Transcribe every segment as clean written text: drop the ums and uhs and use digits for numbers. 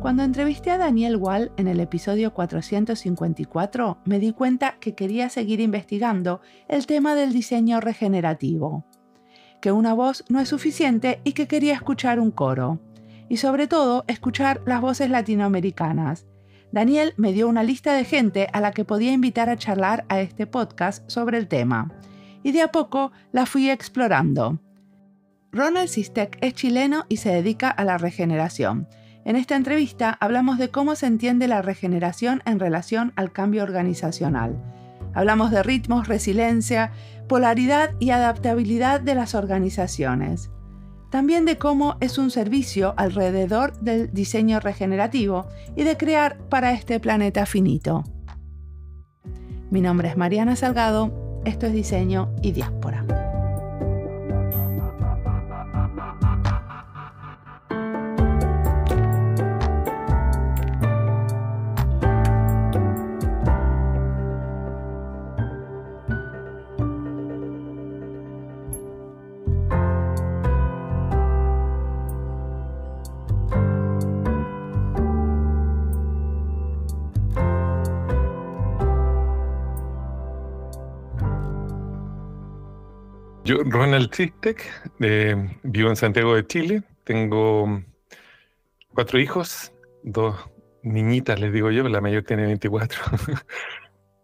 Cuando entrevisté a Daniel Wall en el episodio 454, me di cuenta que quería seguir investigando el tema del diseño regenerativo, que una voz no es suficiente y que quería escuchar un coro, y sobre todo escuchar las voces latinoamericanas. Daniel me dio una lista de gente a la que podía invitar a charlar a este podcast sobre el tema, y de a poco la fui explorando. Ronald Sistek es chileno y se dedica a la regeneración. En esta entrevista hablamos de cómo se entiende la regeneración en relación al cambio organizacional. Hablamos de ritmos, resiliencia, polaridad y adaptabilidad de las organizaciones. También de cómo es un servicio alrededor del diseño regenerativo y de crear para este planeta finito. Mi nombre es Mariana Salgado, esto es Diseño y Diáspora. Yo, Ronald Sistek, vivo en Santiago de Chile, tengo 4 hijos, 2 niñitas les digo yo, la mayor tiene 24,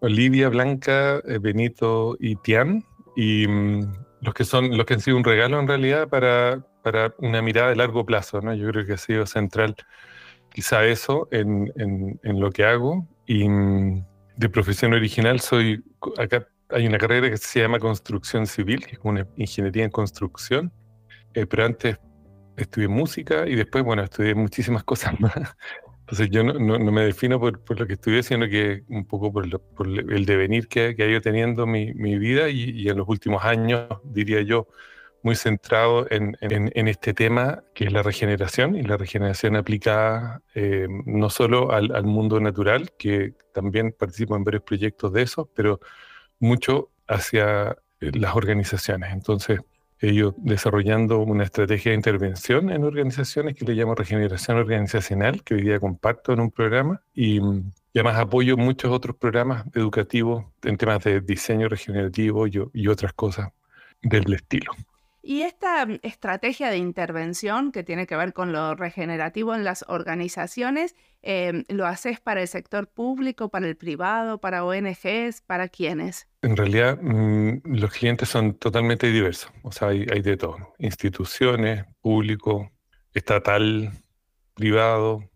Olivia, Blanca, Benito y Tian, y los que han sido un regalo en realidad para una mirada de largo plazo, ¿no? Yo creo que ha sido central quizá eso en lo que hago, y de profesión original acá hay una carrera que se llama Construcción Civil, que es una ingeniería en construcción, pero antes estudié música y después, bueno, estudié muchísimas cosas más. Entonces yo no me defino por lo que estudié, sino que un poco por el devenir que ha ido teniendo mi vida y en los últimos años, diría yo, muy centrado en este tema que es la regeneración, y la regeneración aplicada no solo al mundo natural, que también participo en varios proyectos de esos, pero mucho hacia las organizaciones. Entonces, ellos desarrollando una estrategia de intervención en organizaciones que le llamo regeneración organizacional, que hoy día comparto en un programa, y además apoyo muchos otros programas educativos en temas de diseño regenerativo y otras cosas del estilo. Y esta estrategia de intervención que tiene que ver con lo regenerativo en las organizaciones, ¿lo haces para el sector público, para el privado, para ONGs, para quiénes? En realidad, los clientes son totalmente diversos. O sea, hay de todo. Instituciones, público, estatal, privado,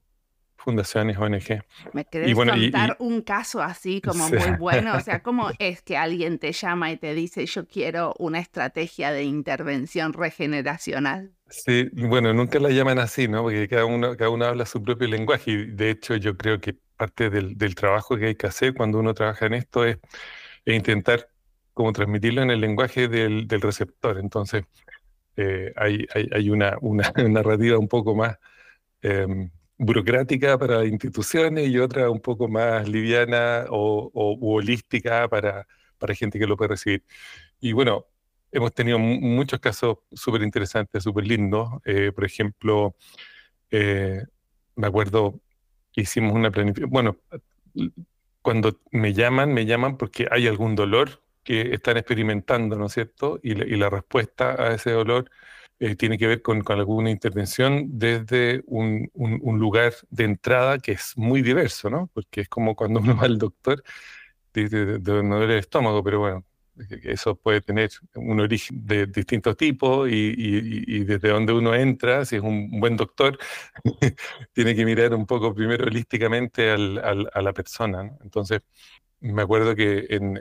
fundaciones, ONG. ¿Me querés contar un caso así como sí. muy bueno? O sea, ¿cómo es que alguien te llama y te dice yo quiero una estrategia de intervención regeneracional? Sí, bueno, nunca la llaman así, ¿no? Porque cada uno habla su propio lenguaje, y de hecho yo creo que parte del trabajo que hay que hacer cuando uno trabaja en esto es intentar como transmitirlo en el lenguaje del receptor. Entonces, hay una narrativa un poco más burocrática para instituciones y otra un poco más liviana u holística para gente que lo puede recibir. Y bueno, hemos tenido muchos casos súper interesantes, súper lindos. Por ejemplo, me acuerdo que hicimos una planificación. Bueno, cuando me llaman porque hay algún dolor que están experimentando, ¿no es cierto? Y la respuesta a ese dolor tiene que ver con alguna intervención desde un lugar de entrada que es muy diverso, ¿no? Porque es como cuando uno va al doctor, no duele el estómago, pero bueno, eso puede tener un origen de distintos tipos y desde donde uno entra, si es un buen doctor, tiene que mirar un poco primero holísticamente a la persona, ¿no? Entonces, me acuerdo que en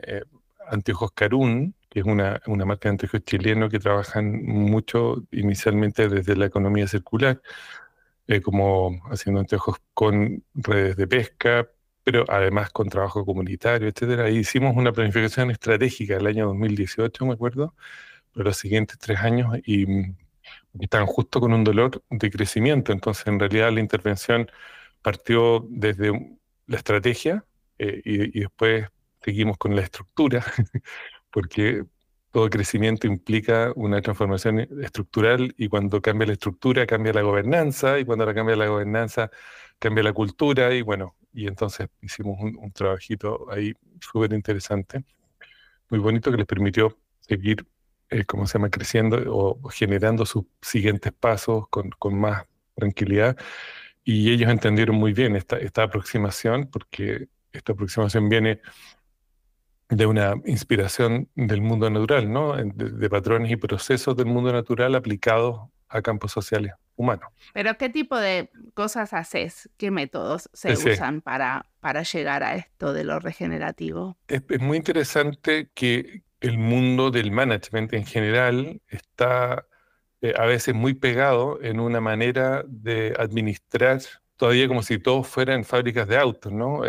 Anteojos Carún, que es una marca de anteojos chileno que trabajan mucho inicialmente desde la economía circular, como haciendo anteojos con redes de pesca, pero además con trabajo comunitario, etcétera. Y hicimos una planificación estratégica el año 2018, me acuerdo, para los siguientes 3 años, y estaban justo con un dolor de crecimiento. Entonces, en realidad, la intervención partió desde la estrategia y después seguimos con la estructura, porque todo crecimiento implica una transformación estructural y cuando cambia la estructura cambia la gobernanza y cuando cambia la gobernanza cambia la cultura y bueno, y entonces hicimos un trabajito ahí súper interesante, muy bonito que les permitió seguir, ¿cómo se llama?, creciendo o generando sus siguientes pasos con más tranquilidad. Y ellos entendieron muy bien esta aproximación, porque esta aproximación viene de una inspiración del mundo natural, ¿no? De patrones y procesos del mundo natural aplicados a campos sociales humanos. Pero ¿qué tipo de cosas haces? ¿Qué métodos se Sí, usan para llegar a esto de lo regenerativo? es muy interesante que el mundo del management en general está a veces muy pegado en una manera de administrar, todavía como si todos fueran fábricas de autos, ¿no?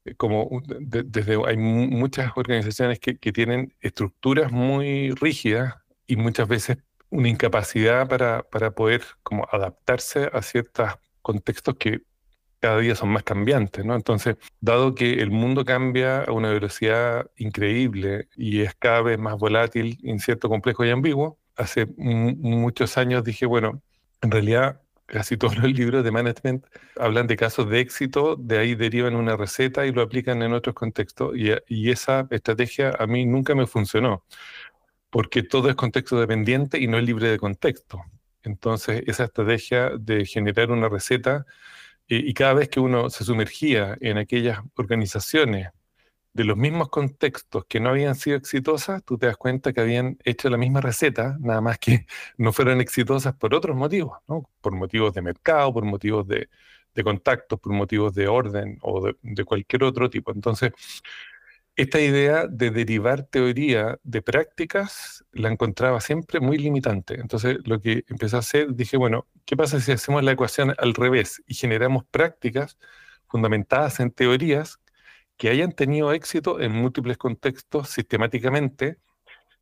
Desde, hay muchas organizaciones que tienen estructuras muy rígidas y muchas veces una incapacidad para poder como adaptarse a ciertos contextos que cada día son más cambiantes, ¿no? Entonces, dado que el mundo cambia a una velocidad increíble y es cada vez más volátil, incierto, complejo y ambiguo, hace muchos años dije, bueno, en realidad casi todos los libros de management hablan de casos de éxito, de ahí derivan una receta y lo aplican en otros contextos y esa estrategia a mí nunca me funcionó, porque todo es contexto dependiente y no es libre de contexto. Entonces, esa estrategia de generar una receta y cada vez que uno se sumergía en aquellas organizaciones de los mismos contextos que no habían sido exitosas, tú te das cuenta que habían hecho la misma receta, nada más que no fueron exitosas por otros motivos, ¿no? Por motivos de mercado, por motivos de contactos, por motivos de orden o de cualquier otro tipo. Entonces, esta idea de derivar teoría de prácticas la encontraba siempre muy limitante. Entonces, lo que empecé a hacer, dije, bueno, ¿qué pasa si hacemos la ecuación al revés y generamos prácticas fundamentadas en teorías que hayan tenido éxito en múltiples contextos sistemáticamente?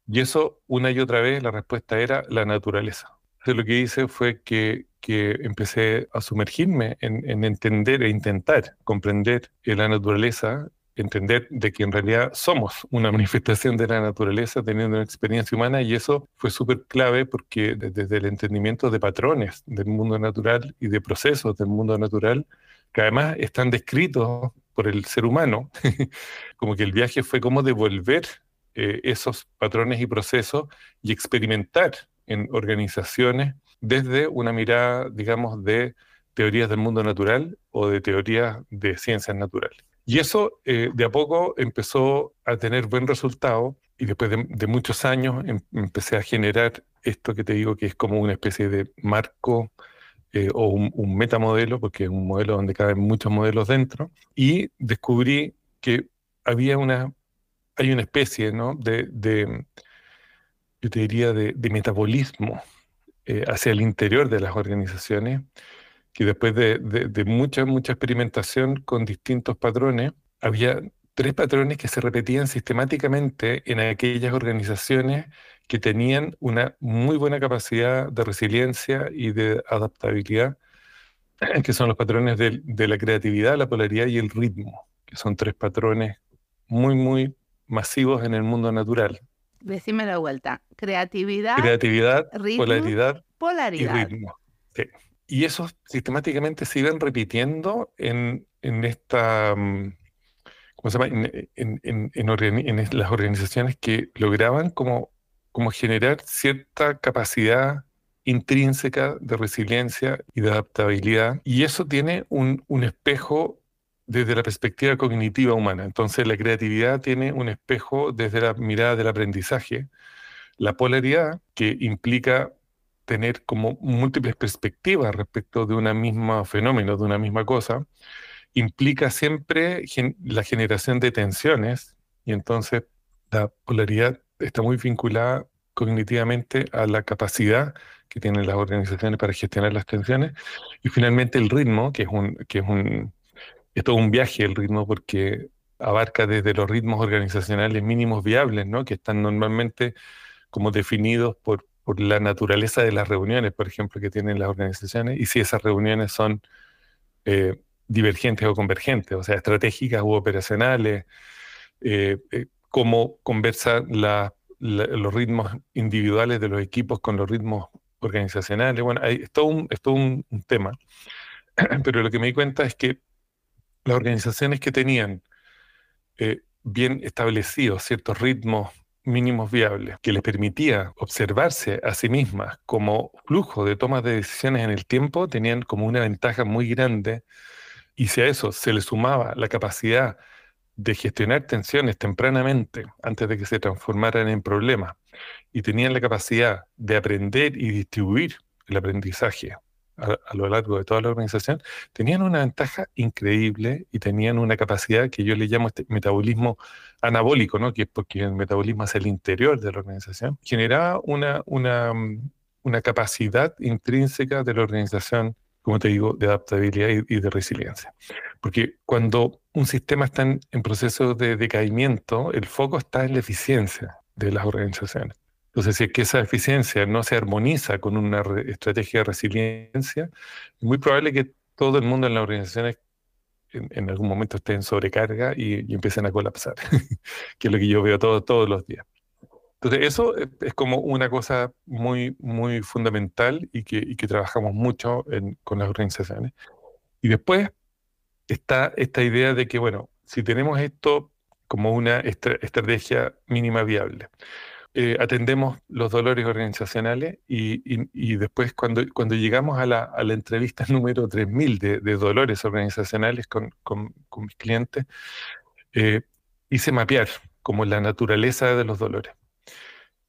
Y eso, una y otra vez, la respuesta era la naturaleza. Entonces, lo que hice fue que empecé a sumergirme en entender e intentar comprender la naturaleza, entender de que en realidad somos una manifestación de la naturaleza teniendo una experiencia humana, y eso fue súper clave porque desde el entendimiento de patrones del mundo natural y de procesos del mundo natural, que además están descritos por el ser humano, como que el viaje fue como devolver esos patrones y procesos y experimentar en organizaciones desde una mirada, digamos, de teorías del mundo natural o de teorías de ciencias naturales. Y eso de a poco empezó a tener buen resultado y después de muchos años empecé a generar esto que te digo que es como una especie de marco o un metamodelo, porque es un modelo donde caben muchos modelos dentro, y descubrí que había hay una especie, ¿no?, yo te diría, de metabolismo hacia el interior de las organizaciones, que después de mucha experimentación con distintos patrones, había tres patrones que se repetían sistemáticamente en aquellas organizaciones que tenían una muy buena capacidad de resiliencia y de adaptabilidad, que son los patrones de la creatividad, la polaridad y el ritmo, que son tres patrones muy masivos en el mundo natural. Decime de vuelta. Creatividad, Creatividad, ritmo, polaridad y polaridad. ritmo. Sí. Y esos sistemáticamente se iban repitiendo en esta, ¿cómo se llama? En las organizaciones que lograban como generar cierta capacidad intrínseca de resiliencia y de adaptabilidad. Y eso tiene un espejo desde la perspectiva cognitiva humana. Entonces, la creatividad tiene un espejo desde la mirada del aprendizaje. La polaridad, que implica tener como múltiples perspectivas respecto de un mismo fenómeno, de una misma cosa, implica siempre la generación de tensiones, y entonces la polaridad está muy vinculada cognitivamente a la capacidad que tienen las organizaciones para gestionar las tensiones. Y finalmente el ritmo, es todo un viaje el ritmo, porque abarca desde los ritmos organizacionales mínimos viables, ¿no?, que están normalmente como definidos por la naturaleza de las reuniones, por ejemplo, que tienen las organizaciones, y si esas reuniones son divergentes o convergentes, o sea, estratégicas u operacionales, cómo conversan los ritmos individuales de los equipos con los ritmos organizacionales. Bueno, es todo un tema, pero lo que me di cuenta es que las organizaciones que tenían bien establecidos ciertos ritmos mínimos viables que les permitía observarse a sí mismas como flujo de tomas de decisiones en el tiempo, tenían como una ventaja muy grande. Y si a eso se le sumaba la capacidad de gestionar tensiones tempranamente, antes de que se transformaran en problemas, y tenían la capacidad de aprender y distribuir el aprendizaje a lo largo de toda la organización, tenían una ventaja increíble y tenían una capacidad que yo le llamo este metabolismo anabólico, ¿no? Que es porque el metabolismo es el interior de la organización, generaba una capacidad intrínseca de la organización, como te digo, de adaptabilidad y de resiliencia. Porque cuando un sistema está en proceso de decaimiento, el foco está en la eficiencia de las organizaciones. Entonces, si es que esa eficiencia no se armoniza con una estrategia de resiliencia, es muy probable que todo el mundo en las organizaciones en algún momento esté en sobrecarga y empiecen a colapsar, que es lo que yo veo todos los días. Entonces, eso es como una cosa muy, muy fundamental y que trabajamos mucho con las organizaciones. Y después está esta idea de que, bueno, si tenemos esto como una estrategia mínima viable, atendemos los dolores organizacionales y después cuando llegamos a la entrevista número 3000 de dolores organizacionales con mis clientes, eh, hice mapear como la naturaleza de los dolores.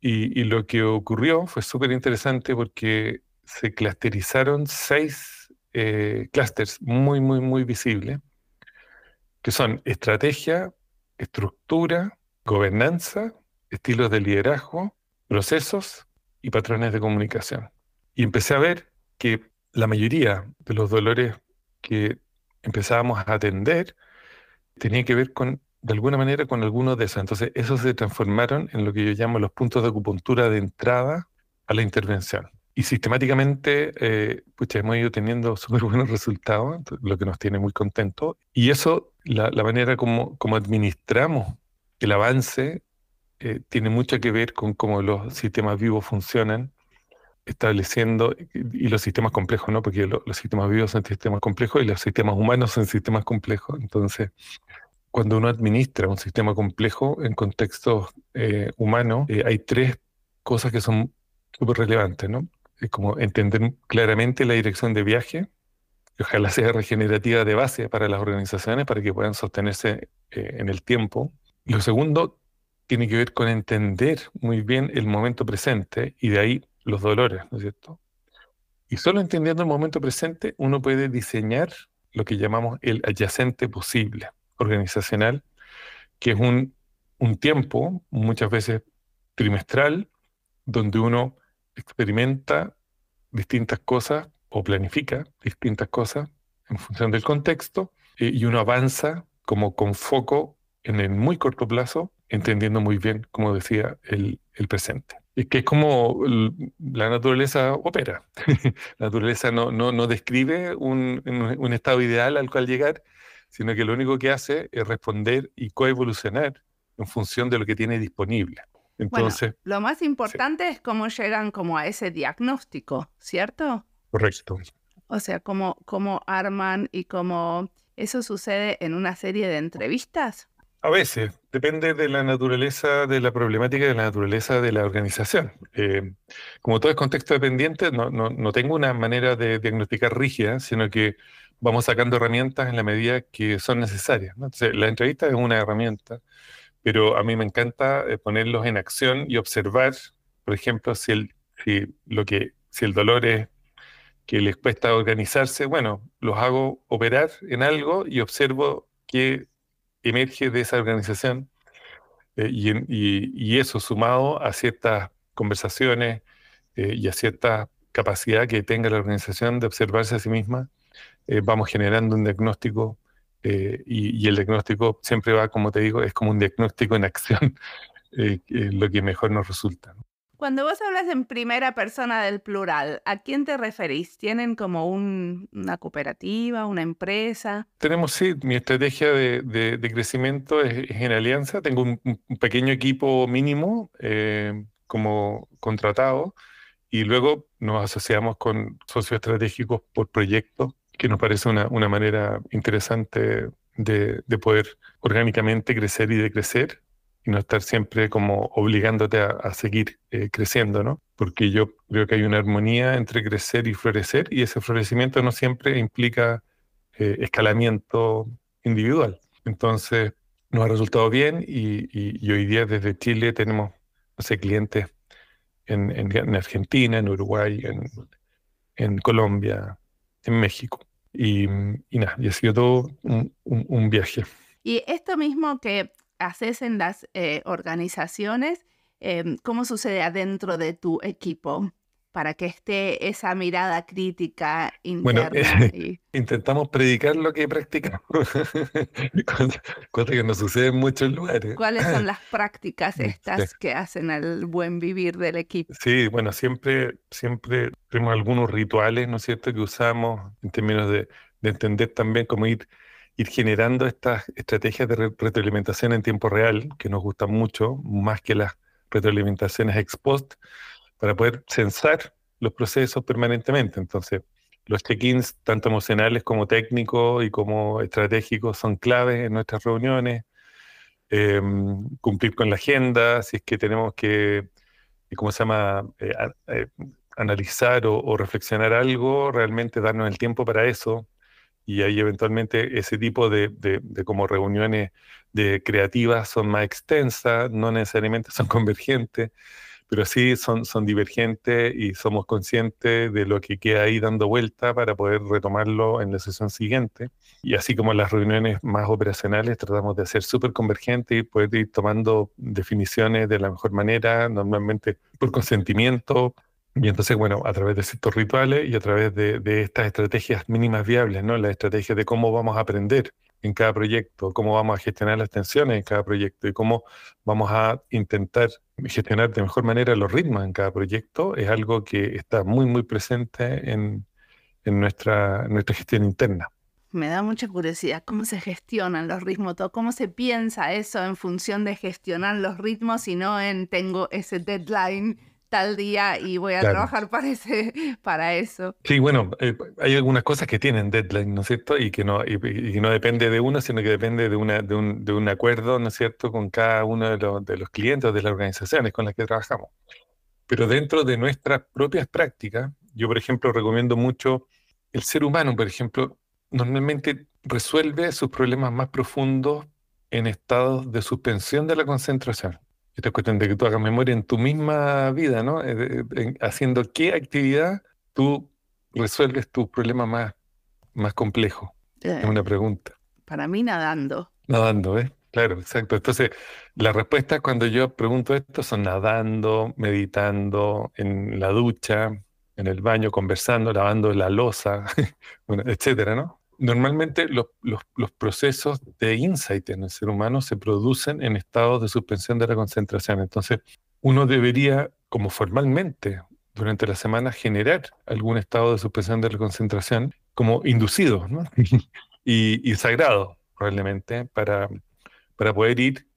Y lo que ocurrió fue súper interesante porque se clusterizaron 6 clústeres muy, muy, muy visibles, que son estrategia, estructura, gobernanza, estilos de liderazgo, procesos y patrones de comunicación. Y empecé a ver que la mayoría de los dolores que empezábamos a atender tenía que ver de alguna manera con algunos de esos. Entonces, esos se transformaron en lo que yo llamo los puntos de acupuntura de entrada a la intervención. Y sistemáticamente, pucha, hemos ido teniendo súper buenos resultados, lo que nos tiene muy contentos. Y eso, la manera como administramos el avance, tiene mucho que ver con cómo los sistemas vivos funcionan, estableciendo, y los sistemas complejos, ¿no? Porque los sistemas vivos son sistemas complejos y los sistemas humanos son sistemas complejos. Entonces, cuando uno administra un sistema complejo en contextos humanos, hay 3 cosas que son súper relevantes, ¿no? Es como entender claramente la dirección de viaje, que ojalá sea regenerativa de base para las organizaciones, para que puedan sostenerse en el tiempo. Lo segundo tiene que ver con entender muy bien el momento presente y de ahí los dolores, ¿no es cierto? Y solo entendiendo el momento presente, uno puede diseñar lo que llamamos el adyacente posible organizacional, que es un tiempo, muchas veces trimestral, donde uno experimenta distintas cosas o planifica distintas cosas en función del contexto, y uno avanza como con foco en el muy corto plazo, entendiendo muy bien, como decía, el presente. Es que es como la naturaleza opera. La naturaleza no describe un estado ideal al cual llegar, sino que lo único que hace es responder y coevolucionar en función de lo que tiene disponible. Bueno, Entonces, lo más sí, importante es cómo llegan como a ese diagnóstico, ¿cierto? correcto. O sea, cómo arman y cómo eso sucede en una serie de entrevistas. A veces, depende de la naturaleza de la problemática y de la naturaleza de la organización. Como todo es contexto dependiente, no tengo una manera de diagnosticar rígida, sino que vamos sacando herramientas en la medida que son necesarias, ¿no? Entonces, la entrevista es una herramienta, pero a mí me encanta ponerlos en acción y observar, por ejemplo, si el dolor es que les cuesta organizarse, bueno, los hago operar en algo y observo qué emerge de esa organización, y eso sumado a ciertas conversaciones y a cierta capacidad que tenga la organización de observarse a sí misma, vamos generando un diagnóstico, y el diagnóstico siempre va, como te digo, es como un diagnóstico en acción, que es lo que mejor nos resulta, ¿no? Cuando vos hablas en primera persona del plural, ¿a quién te referís? ¿Tienen como una cooperativa, una empresa? Tenemos, sí, mi estrategia de crecimiento es en alianza. Tengo un pequeño equipo mínimo como contratado y luego nos asociamos con socios estratégicos por proyecto, que nos parece una manera interesante de poder orgánicamente crecer y decrecer y no estar siempre como obligándote a seguir creciendo, ¿no? Porque yo creo que hay una armonía entre crecer y florecer y ese florecimiento no siempre implica escalamiento individual. Entonces, nos ha resultado bien y hoy día desde Chile tenemos, no sé, clientes en Argentina, en Uruguay, en Colombia, en México. Y nada, y ha sido todo un viaje. Y esto mismo que haces en las organizaciones, ¿cómo sucede adentro de tu equipo? Para que esté esa mirada crítica Bueno, interna. Y intentamos predicar lo que practicamos, cosa, cosa que no sucede en muchos lugares. ¿cuáles son las prácticas Sí. estas que hacen el buen vivir del equipo? Sí, bueno, siempre tenemos algunos rituales, ¿no es cierto?, que usamos en términos de entender también cómo ir generando estas estrategias de retroalimentación en tiempo real, que nos gustan mucho, más que las retroalimentaciones ex post, para poder censar los procesos permanentemente. Entonces, los check-ins, tanto emocionales como técnicos y como estratégicos, son claves en nuestras reuniones. Cumplir con la agenda, si es que tenemos que ¿cómo se llama? Analizar o reflexionar algo, realmente darnos el tiempo para eso. Y ahí eventualmente ese tipo de como reuniones de creativas son más extensas, no necesariamente son convergentes, pero sí son divergentes y somos conscientes de lo que queda ahí dando vuelta para poder retomarlo en la sesión siguiente. Y así como las reuniones más operacionales, tratamos de hacer súper convergentes y poder ir tomando definiciones de la mejor manera, normalmente por consentimiento. Y entonces, bueno, a través de ciertos rituales y a través de estas estrategias mínimas viables, ¿no? Las estrategias de cómo vamos a aprender en cada proyecto, cómo vamos a gestionar las tensiones en cada proyecto y cómo vamos a intentar gestionar de mejor manera los ritmos en cada proyecto, es algo que está muy presente en nuestra gestión interna. Me da mucha curiosidad cómo se gestionan los ritmos, cómo se piensa eso en función de gestionar los ritmos y no en tengo ese deadline tal día y voy a Claro. trabajar para eso. Sí, bueno, hay algunas cosas que tienen deadline, ¿no es cierto? Y que no depende de uno, sino que depende de un acuerdo, ¿no es cierto?, con cada uno de los clientes o de las organizaciones con las que trabajamos. Pero dentro de nuestras propias prácticas, yo, por ejemplo, recomiendo mucho el ser humano, por ejemplo, normalmente resuelve sus problemas más profundos en estados de suspensión de la concentración. Esta es cuestión de que tú hagas memoria en tu misma vida, ¿no? Haciendo qué actividad tú resuelves tus problemas más complejos. Es Eh, una pregunta. para mí nadando. Nadando, ¿eh? Claro, exacto. Entonces, las respuestas cuando yo pregunto esto son nadando, meditando, en la ducha, en el baño, conversando, lavando la loza, bueno, etcétera, ¿no? Normalmente los procesos de insight en el ser humano se producen en estados de suspensión de la concentración. Entonces, uno debería, como formalmente, durante la semana, generar algún estado de suspensión de la concentración como inducido, ¿no? Y sagrado, probablemente, para poder ir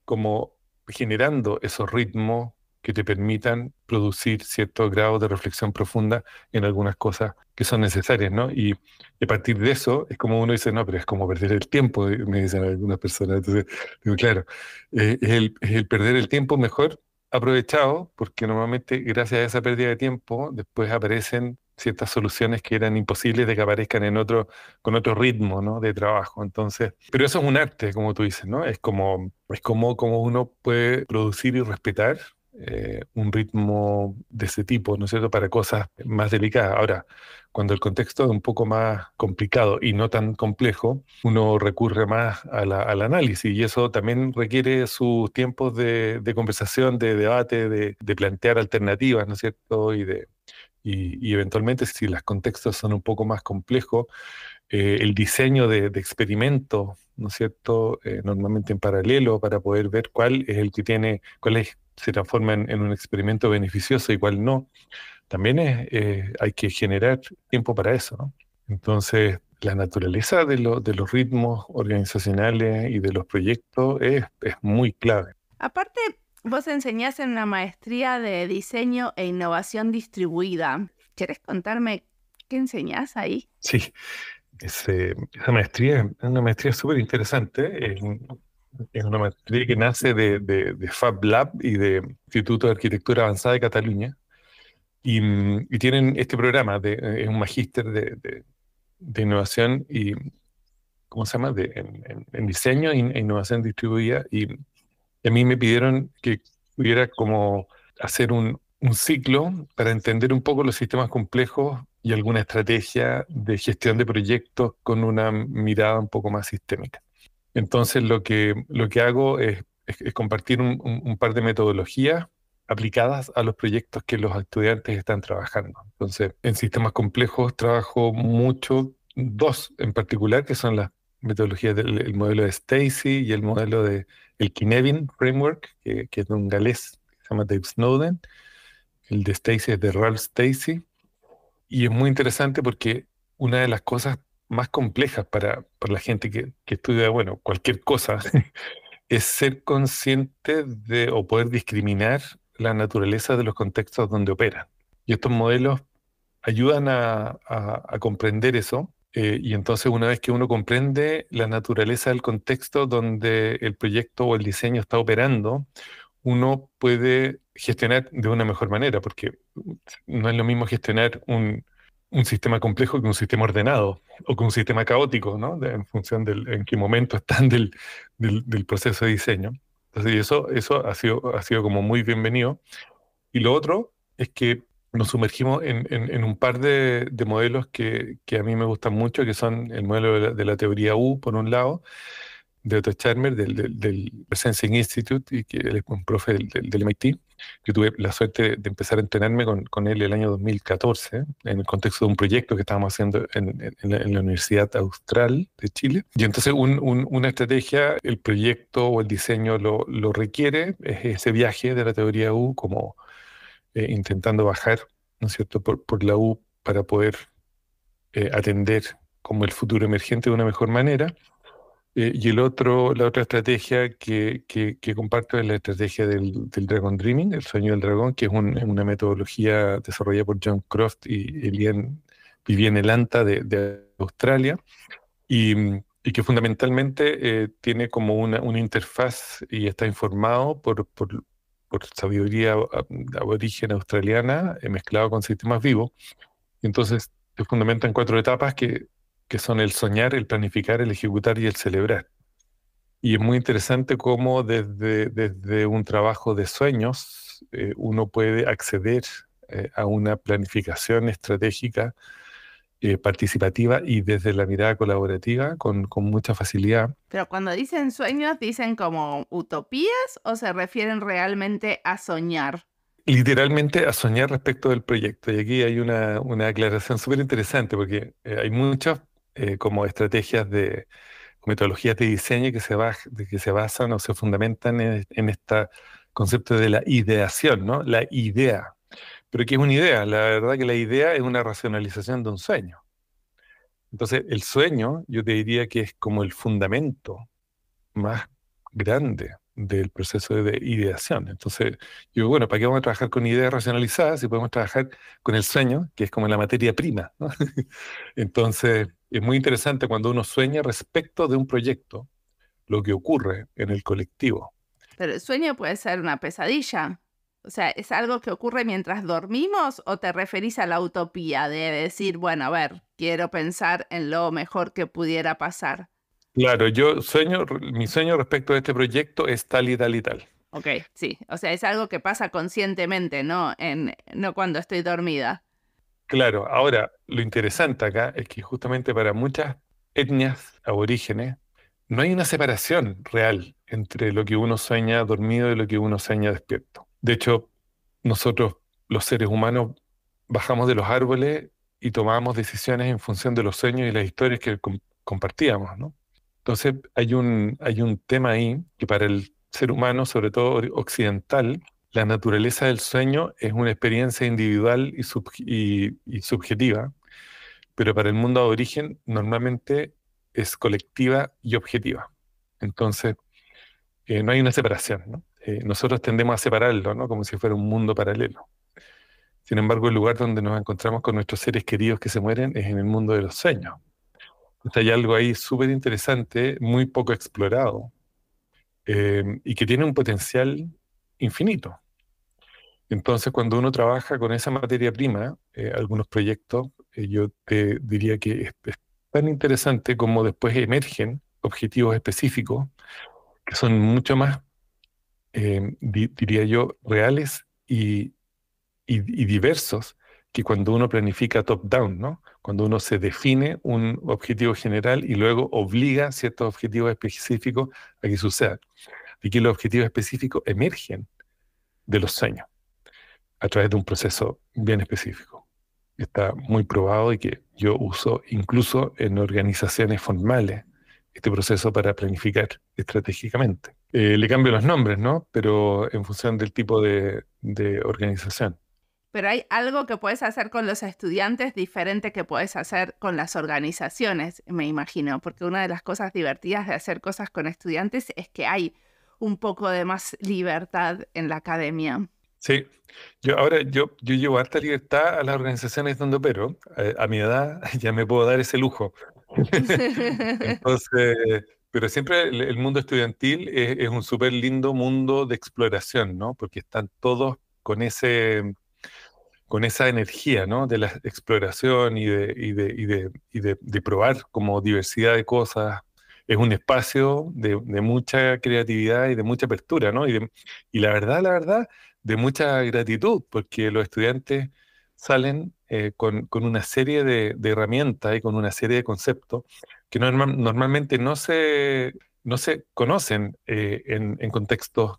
como generando esos ritmos que te permitan producir ciertos grados de reflexión profunda en algunas cosas que son necesarias, ¿no? Y a partir de eso es como uno dice, no, pero es como perder el tiempo, me dicen algunas personas. Entonces, digo, claro, es el perder el tiempo mejor aprovechado, porque normalmente gracias a esa pérdida de tiempo después aparecen ciertas soluciones que eran imposibles de que aparezcan con otro ritmo, ¿no?, de trabajo. Entonces, pero eso es un arte, como tú dices, ¿no? Es como uno puede producir y respetar un ritmo de ese tipo, ¿no es cierto?, para cosas más delicadas. Ahora, cuando el contexto es un poco más complicado y no tan complejo, uno recurre más al análisis y eso también requiere sus tiempos de conversación, de debate, de plantear alternativas, ¿no es cierto?, y eventualmente, si los contextos son un poco más complejos, el diseño de experimentos, ¿no es cierto?, normalmente en paralelo para poder ver cuál es se transforma en un experimento beneficioso y cuál no, también hay que generar tiempo para eso, ¿no? Entonces, la naturaleza de los ritmos organizacionales y de los proyectos es muy clave. Aparte, vos enseñás en una maestría de diseño e innovación distribuida. ¿Querés contarme qué enseñás ahí? Sí, esa maestría es una maestría súper interesante. Es una maestría que nace de Fab Lab y de Instituto de Arquitectura Avanzada de Cataluña. Y tienen este programa, es un magíster de innovación y, ¿cómo se llama? En diseño e innovación distribuida. Y a mí me pidieron que pudiera como hacer un ciclo para entender un poco los sistemas complejos y alguna estrategia de gestión de proyectos con una mirada un poco más sistémica. Entonces lo que hago es compartir un par de metodologías aplicadas a los proyectos que los estudiantes están trabajando. Entonces, en sistemas complejos trabajo mucho, dos en particular, que son las metodologías del el modelo de Stacy y el modelo de el Kinevin Framework, que es de un galés que se llama Dave Snowden. El de Stacy es de Ralph Stacy. Y es muy interesante porque una de las cosas más complejas para la gente que estudia, bueno, cualquier cosa, es ser consciente de o poder discriminar la naturaleza de los contextos donde operan. Y estos modelos ayudan a comprender eso. Y entonces una vez que uno comprende la naturaleza del contexto donde el proyecto o el diseño está operando, uno puede gestionar de una mejor manera, porque no es lo mismo gestionar un sistema complejo que un sistema ordenado o que un sistema caótico, ¿no? En función en qué momento están del proceso de diseño. Entonces, y eso ha sido como muy bienvenido. Y lo otro es que nos sumergimos en un par de modelos que a mí me gustan mucho, que son el modelo de la teoría U, por un lado, de Otto Scharmer, del Sensing Institute, y que él es un profe del MIT. Yo tuve la suerte de empezar a entrenarme con él el año 2014, en el contexto de un proyecto que estábamos haciendo en la Universidad Austral de Chile. Y entonces una estrategia, el proyecto o el diseño lo requiere, es ese viaje de la teoría U, como intentando bajar, ¿no es cierto?, por la U para poder atender como el futuro emergente de una mejor manera. Y la otra estrategia que comparto es la estrategia del Dragon Dreaming, el sueño del dragón, que es una metodología desarrollada por John Croft y Vivienne Lanta de Australia, y que fundamentalmente tiene como una interfaz y está informado por sabiduría aborigen australiana mezclado con sistemas vivos. Y entonces se fundamenta en cuatro etapas que son el soñar, el planificar, el ejecutar y el celebrar. Y es muy interesante cómo desde un trabajo de sueños uno puede acceder a una planificación estratégica, participativa y desde la mirada colaborativa con mucha facilidad. Pero cuando dicen sueños, ¿dicen como utopías o se refieren realmente a soñar? Literalmente a soñar respecto del proyecto. Y aquí hay una aclaración súper interesante porque hay muchas como estrategias metodologías de diseño que se basan o se fundamentan en este concepto de la ideación, ¿no? La idea. Pero ¿qué es una idea? La verdad que la idea es una racionalización de un sueño. Entonces, el sueño, yo te diría que es como el fundamento más grande del proceso de ideación. Entonces, yo, bueno, ¿para qué vamos a trabajar con ideas racionalizadas si podemos trabajar con el sueño, que es como la materia prima, ¿no? Entonces, es muy interesante cuando uno sueña respecto de un proyecto, lo que ocurre en el colectivo. Pero el sueño puede ser una pesadilla. O sea, ¿es algo que ocurre mientras dormimos o te referís a la utopía de decir, bueno, a ver, quiero pensar en lo mejor que pudiera pasar? Claro, mi sueño respecto a este proyecto es tal y tal y tal. Ok, sí. O sea, es algo que pasa conscientemente, ¿no? No cuando estoy dormida. Claro, ahora lo interesante acá es que justamente para muchas etnias aborígenes no hay una separación real entre lo que uno sueña dormido y lo que uno sueña despierto. De hecho, nosotros, los seres humanos, bajamos de los árboles y tomamos decisiones en función de los sueños y las historias que compartíamos, ¿no? Entonces, hay un tema ahí que para el ser humano, sobre todo occidental, la naturaleza del sueño es una experiencia individual y subjetiva, pero para el mundo aborigen normalmente es colectiva y objetiva. Entonces, no hay una separación, ¿no? Nosotros tendemos a separarlo, ¿no? Como si fuera un mundo paralelo. Sin embargo, el lugar donde nos encontramos con nuestros seres queridos que se mueren es en el mundo de los sueños. Entonces, hay algo ahí súper interesante, muy poco explorado, y que tiene un potencial infinito. Entonces, cuando uno trabaja con esa materia prima, algunos proyectos, yo te diría que es tan interesante como después emergen objetivos específicos que son mucho más, diría yo, reales y diversos que cuando uno planifica top-down, ¿no? Cuando uno se define un objetivo general y luego obliga ciertos objetivos específicos a que sucedan. Aquí los objetivos específicos emergen de los sueños a través de un proceso bien específico. Está muy probado y que yo uso incluso en organizaciones formales este proceso para planificar estratégicamente. Le cambio los nombres, ¿no? Pero en función del tipo de organización. Pero hay algo que puedes hacer con los estudiantes diferente que puedes hacer con las organizaciones, me imagino, porque una de las cosas divertidas de hacer cosas con estudiantes es que hay un poco de más libertad en la academia. Sí, yo llevo harta libertad a las organizaciones donde opero. A mi edad ya me puedo dar ese lujo. Entonces, pero siempre el mundo estudiantil es un súper lindo mundo de exploración, ¿no? Porque están todos con esa energía, ¿no? De la exploración y de probar como diversidad de cosas. Es un espacio de mucha creatividad y de mucha apertura, ¿no? Y la verdad, de mucha gratitud, porque los estudiantes salen con una serie de herramientas y con una serie de conceptos que normalmente no se conocen en contextos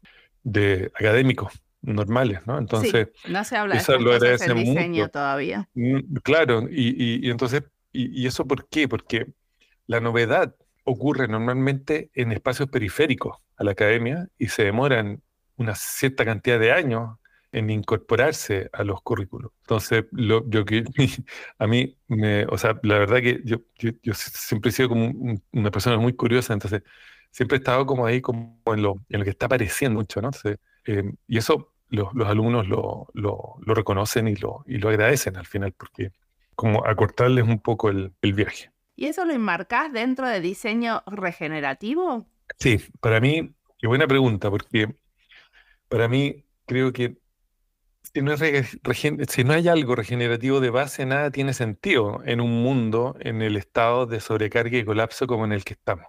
académicos normales, ¿no? Sí, Entonces, no se habla de eso estas lo cosas en agradecen diseño mucho. todavía. Claro, y entonces, ¿y eso por qué? Porque la novedad ocurre normalmente en espacios periféricos a la academia y se demoran una cierta cantidad de años en incorporarse a los currículos. Entonces, a mí, o sea, la verdad que yo siempre he sido como una persona muy curiosa, entonces siempre he estado como ahí, como en lo que está apareciendo mucho, ¿no? Entonces, y eso los alumnos lo reconocen y lo agradecen al final, porque como acortarles un poco el viaje. ¿Y eso lo enmarcás dentro de diseño regenerativo? Sí, para mí, qué buena pregunta, porque para mí creo que si no hay algo regenerativo de base, nada tiene sentido en un mundo en el estado de sobrecarga y colapso como en el que estamos.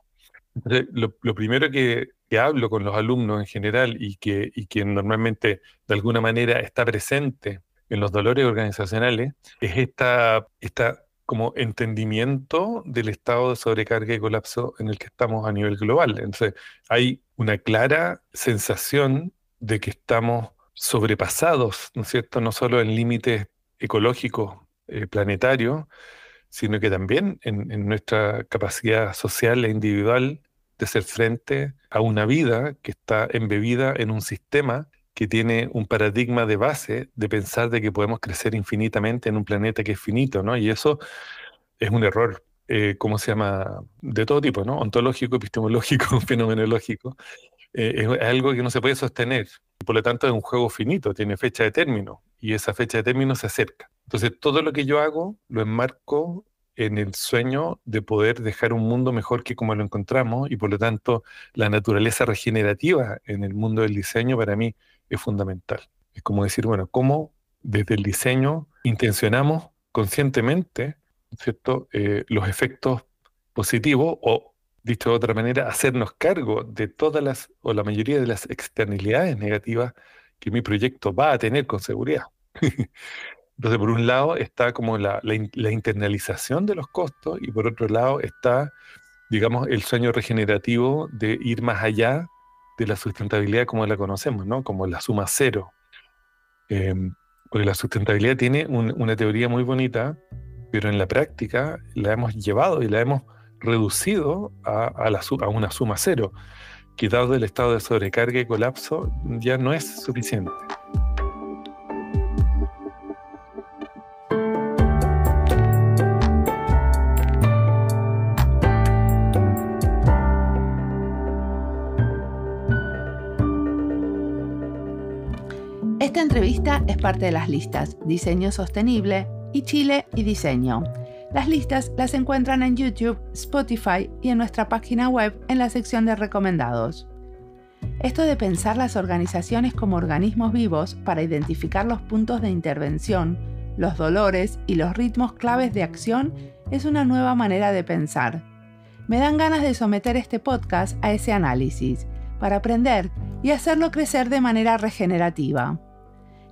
Entonces, lo primero que hablo con los alumnos en general y que normalmente de alguna manera está presente en los dolores organizacionales es esta como entendimiento del estado de sobrecarga y colapso en el que estamos a nivel global. Entonces, hay una clara sensación de que estamos sobrepasados, ¿no es cierto? No solo en límites ecológicos, planetarios, sino que también en nuestra capacidad social e individual de hacer frente a una vida que está embebida en un sistema que tiene un paradigma de base de pensar de que podemos crecer infinitamente en un planeta que es finito, ¿no? Y eso es un error, ¿cómo se llama? De todo tipo, ¿no? Ontológico, epistemológico, fenomenológico. Es algo que no se puede sostener. Por lo tanto, es un juego finito, tiene fecha de término y esa fecha de término se acerca. Entonces, todo lo que yo hago lo enmarco en el sueño de poder dejar un mundo mejor que como lo encontramos y por lo tanto la naturaleza regenerativa en el mundo del diseño para mí es fundamental. Es como decir, bueno, cómo desde el diseño intencionamos conscientemente, ¿cierto? Los efectos positivos o, dicho de otra manera, hacernos cargo de todas o la mayoría de las externalidades negativas que mi proyecto va a tener con seguridad. Entonces, por un lado está como la internalización de los costos y por otro lado está, digamos, el sueño regenerativo de ir más allá de la sustentabilidad como la conocemos, ¿no? Como la suma cero. Eh, Porque la sustentabilidad tiene una teoría muy bonita, pero en la práctica la hemos llevado y la hemos reducido a una suma cero, que dado el estado de sobrecarga y colapso ya no es suficiente. entrevista es parte de las listas Diseño Sostenible y Chile y Diseño. Las listas las encuentran en YouTube, Spotify y en nuestra página web en la sección de recomendados. Esto de pensar las organizaciones como organismos vivos para identificar los puntos de intervención, los dolores y los ritmos claves de acción es una nueva manera de pensar. Me dan ganas de someter este podcast a ese análisis, para aprender y hacerlo crecer de manera regenerativa.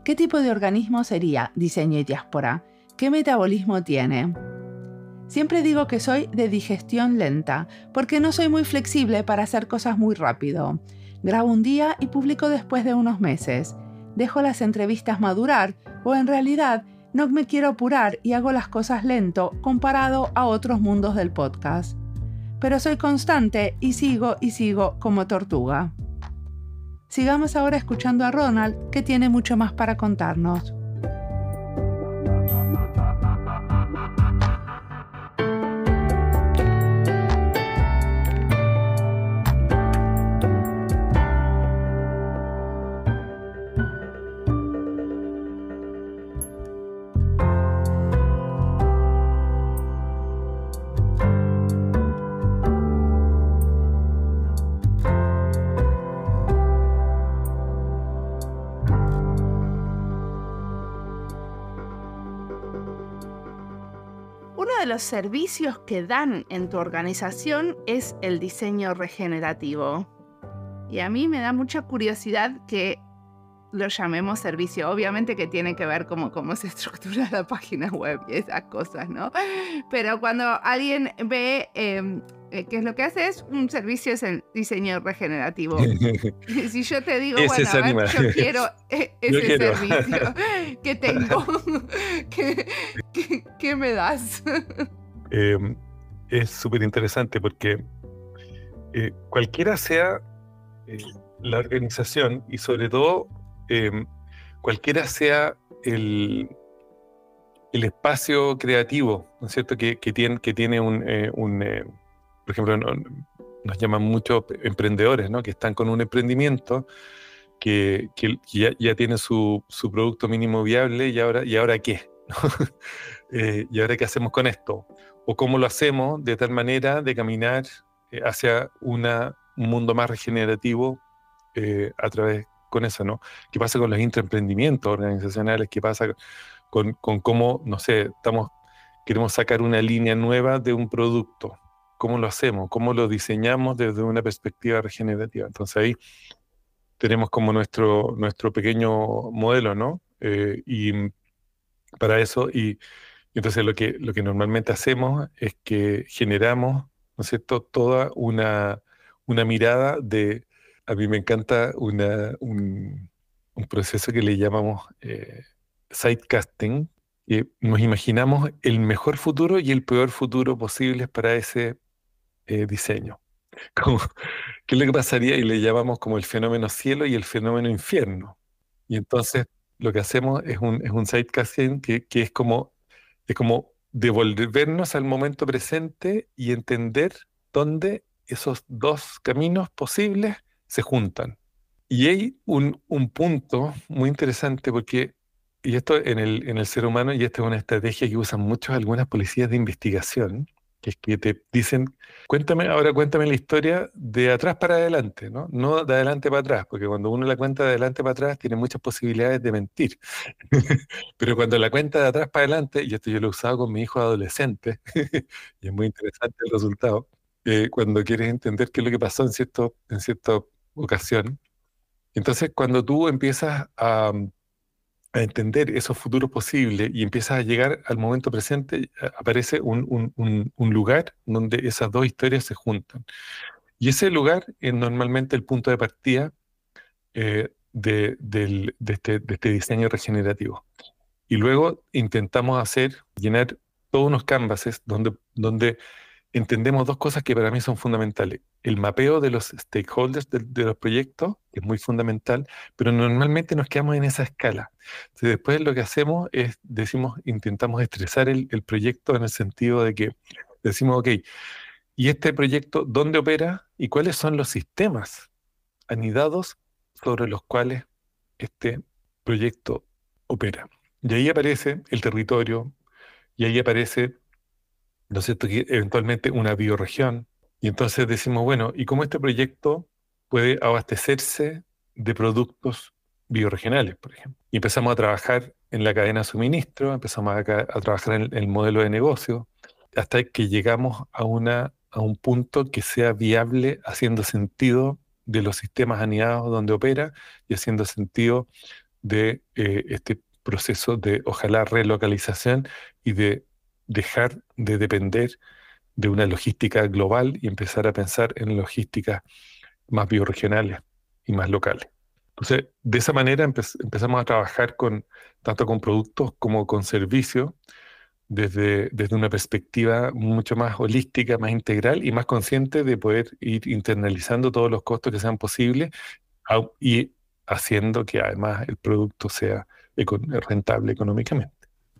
¿Qué tipo de organismo sería Diseño y Diáspora? ¿Qué metabolismo tiene? Siempre digo que soy de digestión lenta, porque no soy muy flexible para hacer cosas muy rápido. Grabo un día y publico después de unos meses. Dejo las entrevistas madurar, o en realidad no me quiero apurar y hago las cosas lento comparado a otros mundos del podcast. Pero soy constante y sigo como tortuga. Sigamos ahora escuchando a Ronald, que tiene mucho más para contarnos. Uno de los servicios que dan en tu organización es el diseño regenerativo. Y a mí me da mucha curiosidad que lo llamemos servicio. Obviamente que tiene que ver cómo se estructura la página web y esas cosas, ¿no? Pero cuando alguien ve qué es lo que hace, es un servicio, es el diseño regenerativo. Si yo te digo, Ese bueno, a ver, yo quiero Yo ese quiero. servicio, ¿qué tengo? ¿Qué me das? Es súper interesante porque cualquiera sea la organización y sobre todo cualquiera sea el espacio creativo, ¿no es cierto? Que tiene por ejemplo, nos llaman muchos emprendedores, ¿no? Que están con un emprendimiento que ya tiene su producto mínimo viable y ahora ¿qué? ¿Y ahora qué hacemos con esto? ¿O cómo lo hacemos de tal manera de caminar hacia un mundo más regenerativo a través con eso, ¿no? ¿Qué pasa con los intraemprendimientos organizacionales? ¿Qué pasa con cómo, no sé, queremos sacar una línea nueva de un producto? ¿Cómo lo hacemos? ¿Cómo lo diseñamos desde una perspectiva regenerativa? Entonces ahí tenemos como nuestro pequeño modelo, ¿no? Y para eso, y entonces lo que normalmente hacemos es que generamos, ¿no es cierto?, toda una mirada a mí me encanta un proceso que le llamamos sidecasting, que nos imaginamos el mejor futuro y el peor futuro posibles para ese diseño. Como, ¿qué es lo que pasaría? Y le llamamos como el fenómeno cielo y el fenómeno infierno. Y entonces lo que hacemos es un sidecasting que es como devolvernos al momento presente y entender dónde esos dos caminos posibles se juntan. Y hay un punto muy interesante porque, y esto en el ser humano, y esta es una estrategia que usan muchos algunas policías de investigación, que es que te dicen, cuéntame la historia de atrás para adelante, ¿no? No de adelante para atrás, porque cuando uno la cuenta de adelante para atrás tiene muchas posibilidades de mentir. Pero cuando la cuenta de atrás para adelante, y esto yo lo he usado con mi hijo adolescente, y es muy interesante el resultado, cuando quieres entender qué es lo que pasó en cierta ocasión. Entonces, cuando tú empiezas a entender esos futuros posibles y empiezas a llegar al momento presente, aparece un lugar donde esas dos historias se juntan. Y ese lugar es normalmente el punto de partida de este diseño regenerativo. Y luego intentamos llenar todos unos canvases donde entendemos dos cosas que para mí son fundamentales. El mapeo de los stakeholders de los proyectos, que es muy fundamental, pero normalmente nos quedamos en esa escala. Entonces, después lo que hacemos es, intentamos estresar el proyecto en el sentido de que decimos, ok, ¿y este proyecto dónde opera y cuáles son los sistemas anidados sobre los cuales este proyecto opera. Y ahí aparece el territorio, y ahí aparece, ¿no es cierto?, que eventualmente una bioregión. Y entonces decimos, bueno, ¿y cómo este proyecto puede abastecerse de productos bioregionales, por ejemplo? Y empezamos a trabajar en la cadena de suministro, empezamos a trabajar en el modelo de negocio, hasta que llegamos a un punto que sea viable, haciendo sentido de los sistemas anidados donde opera y haciendo sentido de este proceso de, ojalá, relocalización y de dejar de depender de una logística global y empezar a pensar en logísticas más bioregionales y más locales. Entonces, de esa manera empezamos a trabajar tanto con productos como con servicios, desde una perspectiva mucho más holística, más integral y más consciente de poder ir internalizando todos los costos que sean posibles y haciendo que además el producto sea rentable económicamente.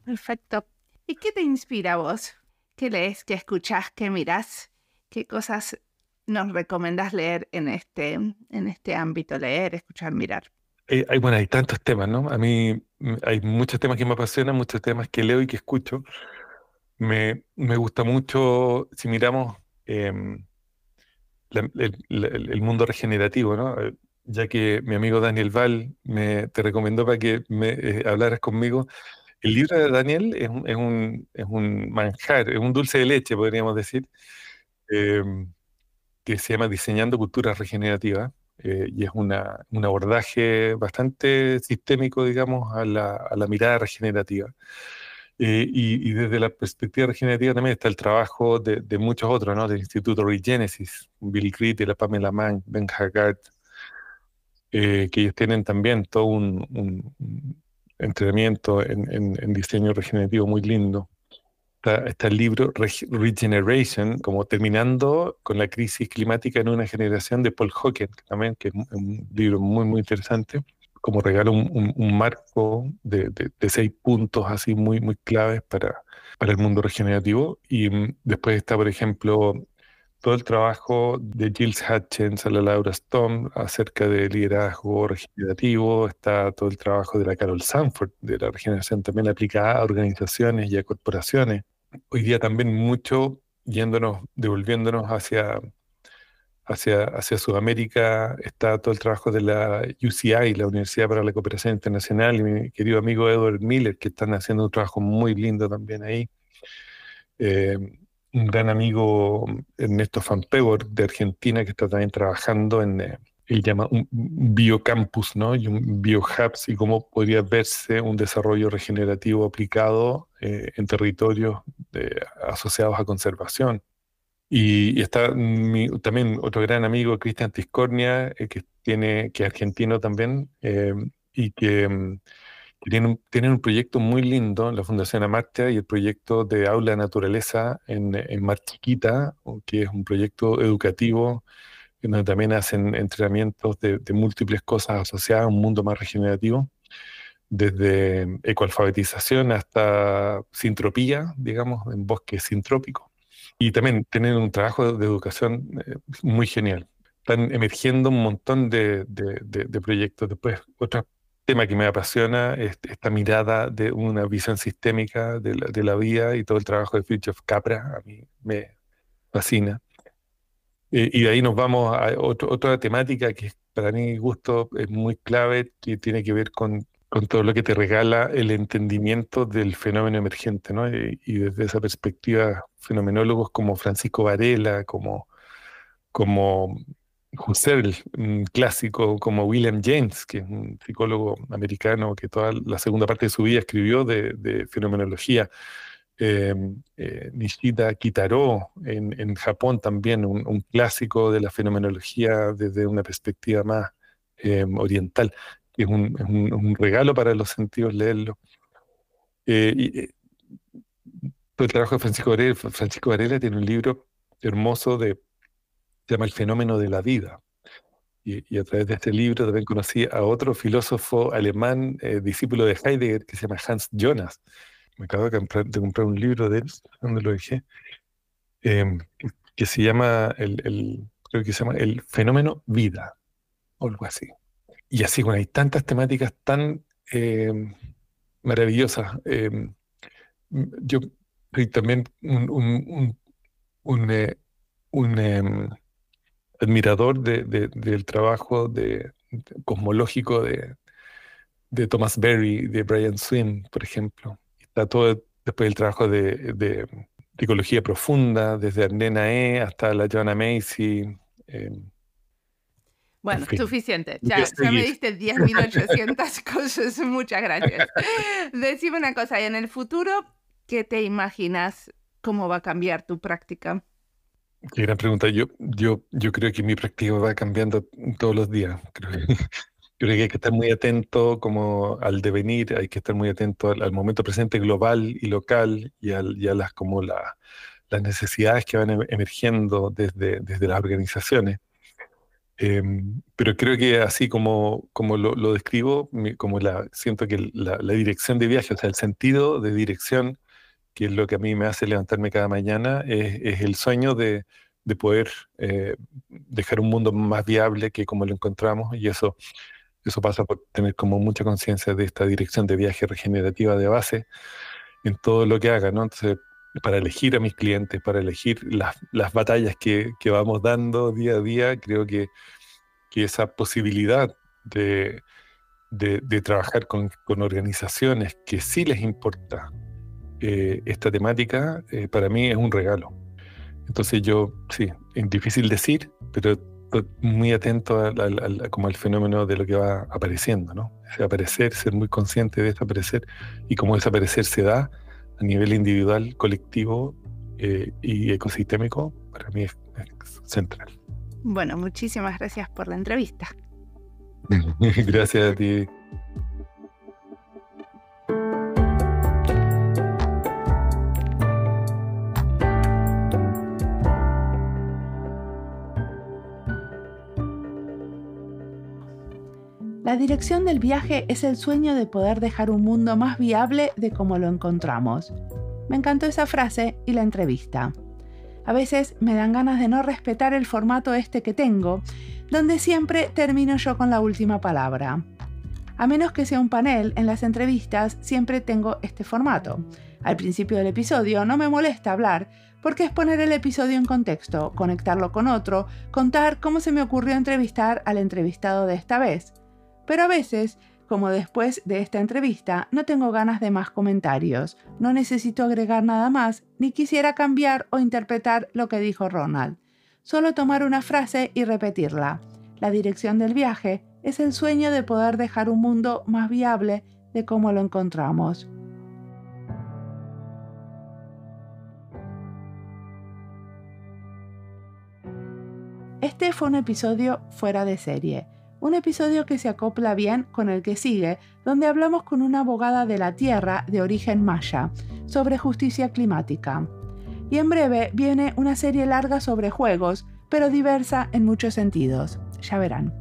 Perfecto. ¿Y qué te inspira a vos? ¿Qué lees, qué escuchás, qué mirás? ¿Qué cosas nos recomendás leer en este ámbito? Leer, escuchar, mirar. Bueno, hay tantos temas, ¿no? A mí hay muchos temas que me apasionan, muchos temas que leo y que escucho. Me gusta mucho, si miramos el mundo regenerativo, ¿no? Ya que mi amigo Daniel Val te recomendó para que hablaras conmigo. El libro de Daniel es un manjar, es un dulce de leche, podríamos decir, em, que se llama Diseñando Culturas Regenerativas, y es un abordaje bastante sistémico, digamos, a la mirada regenerativa. Y desde la perspectiva regenerativa también está el trabajo de muchos otros, ¿no? Del Instituto Regenesis, Bill Reed y la Pamela Mann, Ben Haggard, que ellos tienen también todo un entrenamiento en diseño regenerativo muy lindo. Está el libro Regeneration, como terminando con la crisis climática en una generación, de Paul Hawken, que es un libro muy, muy interesante, como regala un marco de 6 puntos así muy, muy claves para el mundo regenerativo. Y después está, por ejemplo, todo el trabajo de Giles Hutchins, a la Laura Stone, acerca de liderazgo regenerativo. Está todo el trabajo de la Carol Sanford, de la regeneración también aplicada a organizaciones y a corporaciones. Hoy día también mucho devolviéndonos hacia Sudamérica, está todo el trabajo de la UCI, la Universidad para la Cooperación Internacional, y mi querido amigo Edward Miller, que están haciendo un trabajo muy lindo también ahí. Eh, un gran amigo, Ernesto Van Pevoort, de Argentina, que está también trabajando él llama un biocampus, ¿no? Y un biohubs, y cómo podría verse un desarrollo regenerativo aplicado en territorios asociados a conservación. Y está también otro gran amigo, Cristian Tiscornia, que es argentino también, y que tienen un proyecto muy lindo en la Fundación Amartya, y el proyecto de Aula de Naturaleza en Mar Chiquita, que es un proyecto educativo en donde también hacen entrenamientos de múltiples cosas asociadas a un mundo más regenerativo, desde ecoalfabetización hasta sintropía, digamos, en bosques sintrópicos. Y también tienen un trabajo de educación muy genial. Están emergiendo un montón de proyectos. Después, otro tema que me apasiona es esta mirada de una visión sistémica de la vida, y todo el trabajo de Fritjof Capra. A mí me fascina. Y de ahí nos vamos a otra temática que para mi gusto es muy clave, que tiene que ver con todo lo que te regala el entendimiento del fenómeno emergente, ¿no? Y desde esa perspectiva, fenomenólogos como Francisco Varela, como Husserl, un clásico, como William James, que es un psicólogo americano que toda la segunda parte de su vida escribió de fenomenología. eh, Nishida Kitaro en Japón también, un clásico de la fenomenología desde una perspectiva más oriental, que es un regalo para los sentidos leerlo. Todo el trabajo de Francisco Varela tiene un libro hermoso se llama El fenómeno de la vida. Y a través de este libro también conocí a otro filósofo alemán, discípulo de Heidegger, que se llama Hans Jonas. Me acabo de comprar un libro de él, ¿dónde lo dejé? em, que se llama creo que se llama El fenómeno vida, o algo así. Y así, bueno, hay tantas temáticas tan eh, maravillosa. Yo soy también un, admirador del trabajo cosmológico de Thomas Berry, de Brian Swimme, por ejemplo. Está todo después del trabajo de ecología profunda, desde Arnena E hasta la Joanna Macy. En Bueno, fin, suficiente. voy a Ya me seguir. diste 10.800 cosas. Muchas gracias. Decime una cosa, ¿y en el futuro qué te imaginas cómo va a cambiar tu práctica? Qué gran pregunta. Yo creo que mi práctica va cambiando todos los días. Creo que hay que estar muy atento como al devenir, hay que estar muy atento al momento presente global y local y a las necesidades que van emergiendo desde las organizaciones. Pero creo que así como lo describo, siento que la dirección de viaje, o sea, el sentido de dirección, que es lo que a mí me hace levantarme cada mañana, es el sueño de poder dejar un mundo más viable que como lo encontramos, y eso pasa por tener como mucha conciencia de esta dirección de viaje regenerativa de base en todo lo que haga, ¿no? Entonces, para elegir a mis clientes, para elegir las batallas que vamos dando día a día, creo que esa posibilidad de trabajar con organizaciones que sí les importa esta temática, para mí es un regalo. Entonces sí, es difícil decir, pero estoy muy atento como al fenómeno de lo que va apareciendo, ¿no? Ese aparecer, ser muy consciente de ese aparecer y cómo ese aparecer se da a nivel individual, colectivo y ecosistémico, para mí es central. Bueno, muchísimas gracias por la entrevista. Gracias a ti. La dirección del viaje es el sueño de poder dejar un mundo más viable de como lo encontramos. Me encantó esa frase y la entrevista. A veces me dan ganas de no respetar el formato que tengo, donde siempre termino yo con la última palabra. A menos que sea un panel, en las entrevistas siempre tengo este formato. Al principio del episodio no me molesta hablar, porque es poner el episodio en contexto, conectarlo con otro, contar cómo se me ocurrió entrevistar al entrevistado de esta vez. Pero a veces, como después de esta entrevista, no tengo ganas de más comentarios, no necesito agregar nada más, ni quisiera cambiar o interpretar lo que dijo Ronald. Solo tomar una frase y repetirla. La dirección del viaje es el sueño de poder dejar un mundo más viable de como lo encontramos. Este fue un episodio fuera de serie. Un episodio que se acopla bien con el que sigue, donde hablamos con una abogada de la tierra de origen maya sobre justicia climática. Y en breve viene una serie larga sobre juegos, pero diversa en muchos sentidos. Ya verán.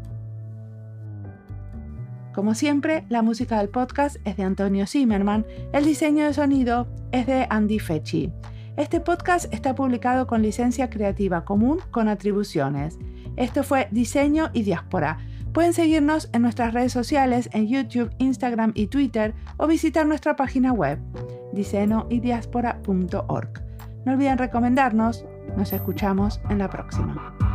Como siempre, la música del podcast es de Antonio Zimmerman, el diseño de sonido es de Andy Fechi. Este podcast está publicado con licencia creativa común con atribuciones. Esto fue Diseño y Diáspora. Pueden seguirnos en nuestras redes sociales en YouTube, Instagram y Twitter o visitar nuestra página web diseñoydiaspora.org. No olviden recomendarnos. Nos escuchamos en la próxima.